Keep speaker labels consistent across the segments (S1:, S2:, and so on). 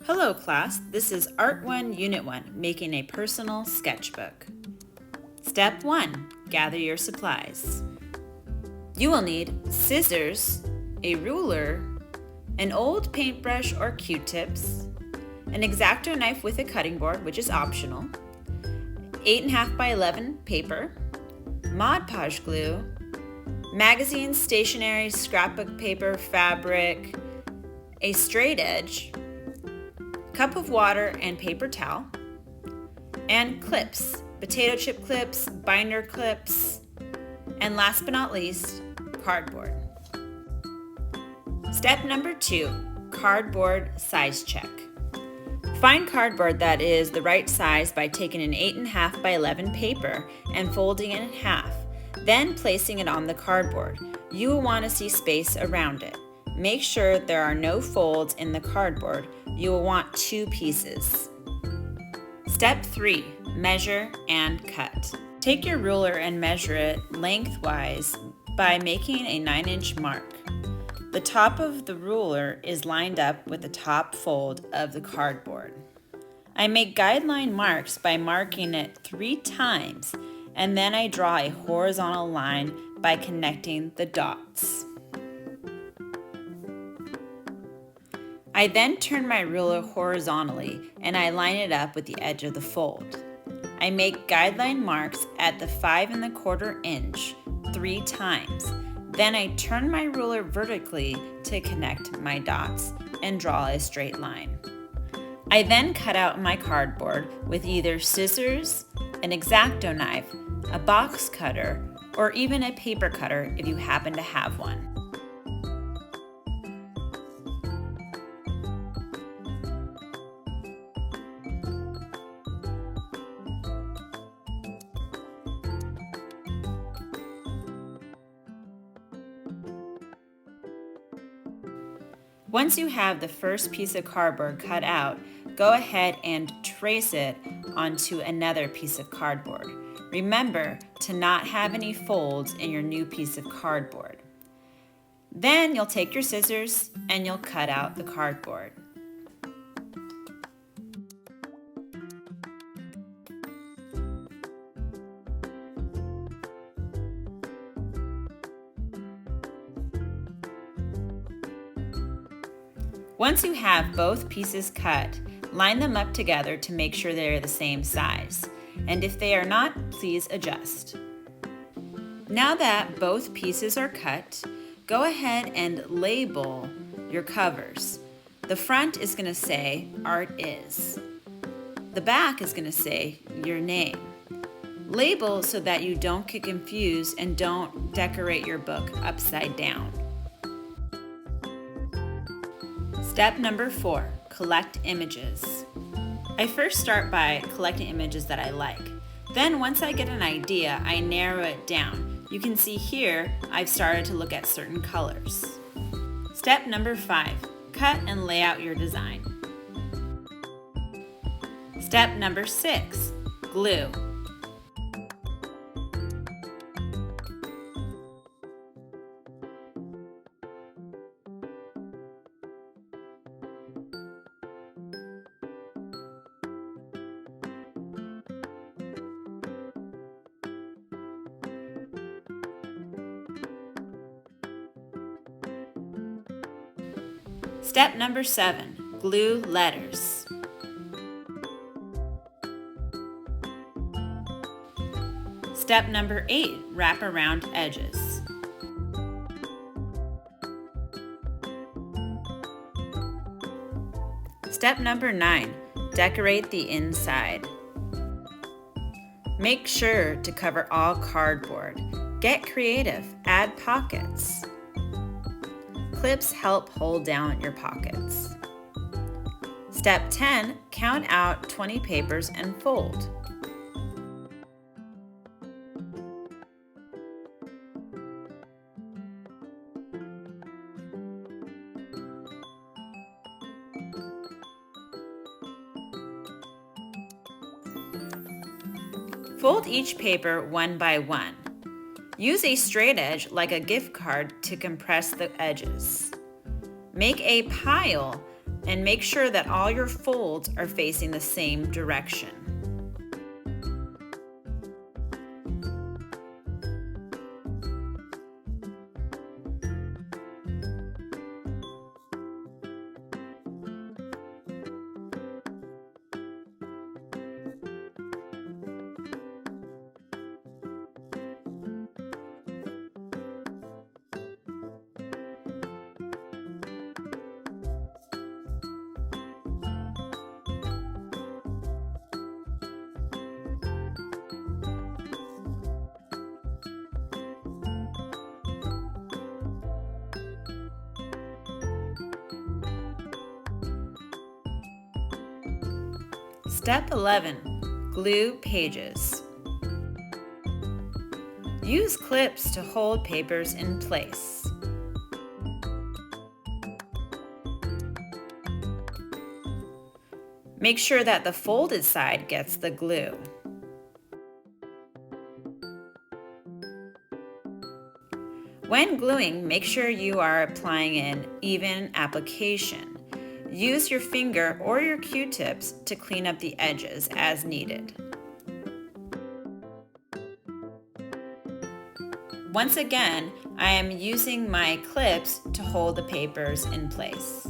S1: Hello class, this is Art 1 Unit 1, making a personal sketchbook. Step 1, gather your supplies. You will need scissors, a ruler, an old paintbrush or Q-tips, an X-Acto knife with a cutting board, which is optional, 8.5 by 11 paper, Mod Podge glue, magazine, stationery, scrapbook paper, fabric, a straight edge, cup of water and paper towel, and clips, potato chip clips, binder clips, and last but not least, cardboard. Step number 2, cardboard size check. Find cardboard that is the right size by taking an 8.5 by 11 paper and folding it in half, then placing it on the cardboard. You will want to see space around it. Make sure there are no folds in the cardboard. You will want 2 pieces. Step 3, measure and cut. Take your ruler and measure it lengthwise by making a 9-inch mark. The top of the ruler is lined up with the top fold of the cardboard. I make guideline marks by marking it 3 times, and then I draw a horizontal line by connecting the dots. I then turn my ruler horizontally and I line it up with the edge of the fold. I make guideline marks at the 5.25 inch 3 times. Then I turn my ruler vertically to connect my dots and draw a straight line. I then cut out my cardboard with either scissors, an X-Acto knife, a box cutter, or even a paper cutter if you happen to have one. Once you have the first piece of cardboard cut out, go ahead and trace it onto another piece of cardboard. Remember to not have any folds in your new piece of cardboard. Then you'll take your scissors and you'll cut out the cardboard. Once you have both pieces cut, line them up together to make sure they are the same size. And if they are not, please adjust. Now that both pieces are cut, go ahead and label your covers. The front is going to say Art Is. The back is going to say your name. Label so that you don't get confused and don't decorate your book upside down. Step number 4, collect images. I first start by collecting images that I like. Then once I get an idea, I narrow it down. You can see here, I've started to look at certain colors. Step number 5, cut and lay out your design. Step number 6, glue. Step number 7, glue letters. Step number 8, wrap around edges. Step number 9, decorate the inside. Make sure to cover all cardboard. Get creative, add pockets. Clips help hold down your pockets. Step 10, count out 20 papers and fold. Fold each paper one by one. Use a straight edge like a gift card to compress the edges. Make a pile and make sure that all your folds are facing the same direction. Step 11. Glue pages. Use clips to hold papers in place. Make sure that the folded side gets the glue. When gluing, make sure you are applying an even application. Use your finger or your Q-tips to clean up the edges as needed. Once again, I am using my clips to hold the papers in place.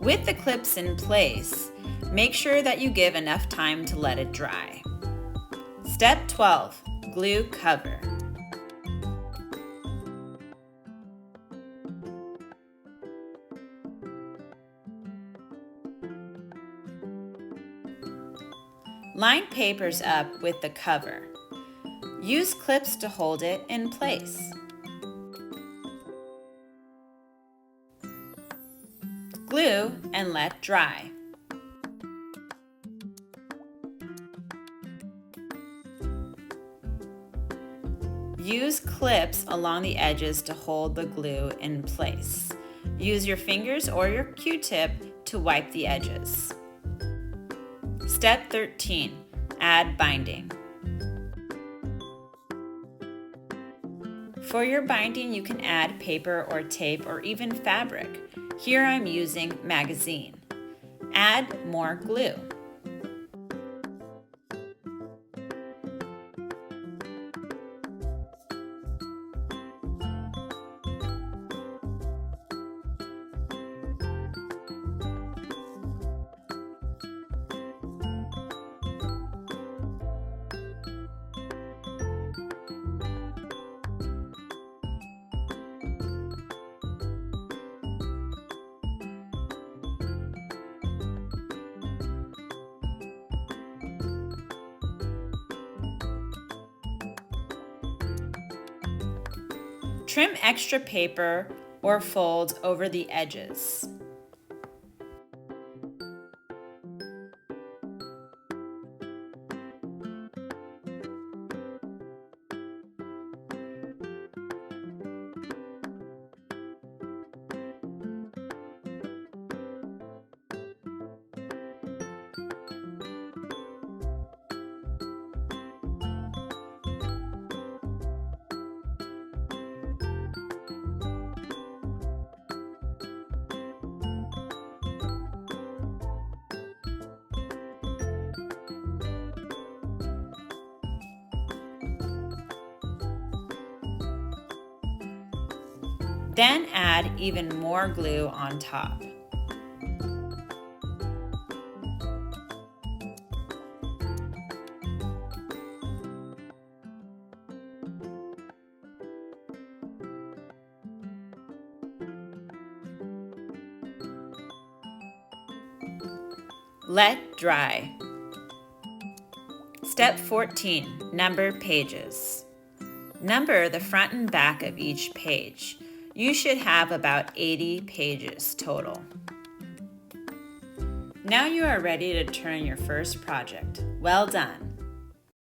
S1: With the clips in place, make sure that you give enough time to let it dry. Step 12. Glue cover. Line papers up with the cover. Use clips to hold it in place. Glue and let dry. Use clips along the edges to hold the glue in place. Use your fingers or your Q-tip to wipe the edges. Step 13. Add binding. For your binding, you can add paper or tape or even fabric. Here I'm using magazine. Add more glue. Trim extra paper or folds over the edges. Then add even more glue on top. Let dry. Step 14. Number pages. Number the front and back of each page. You should have about 80 pages total. Now you are ready to turn your first project. Well done!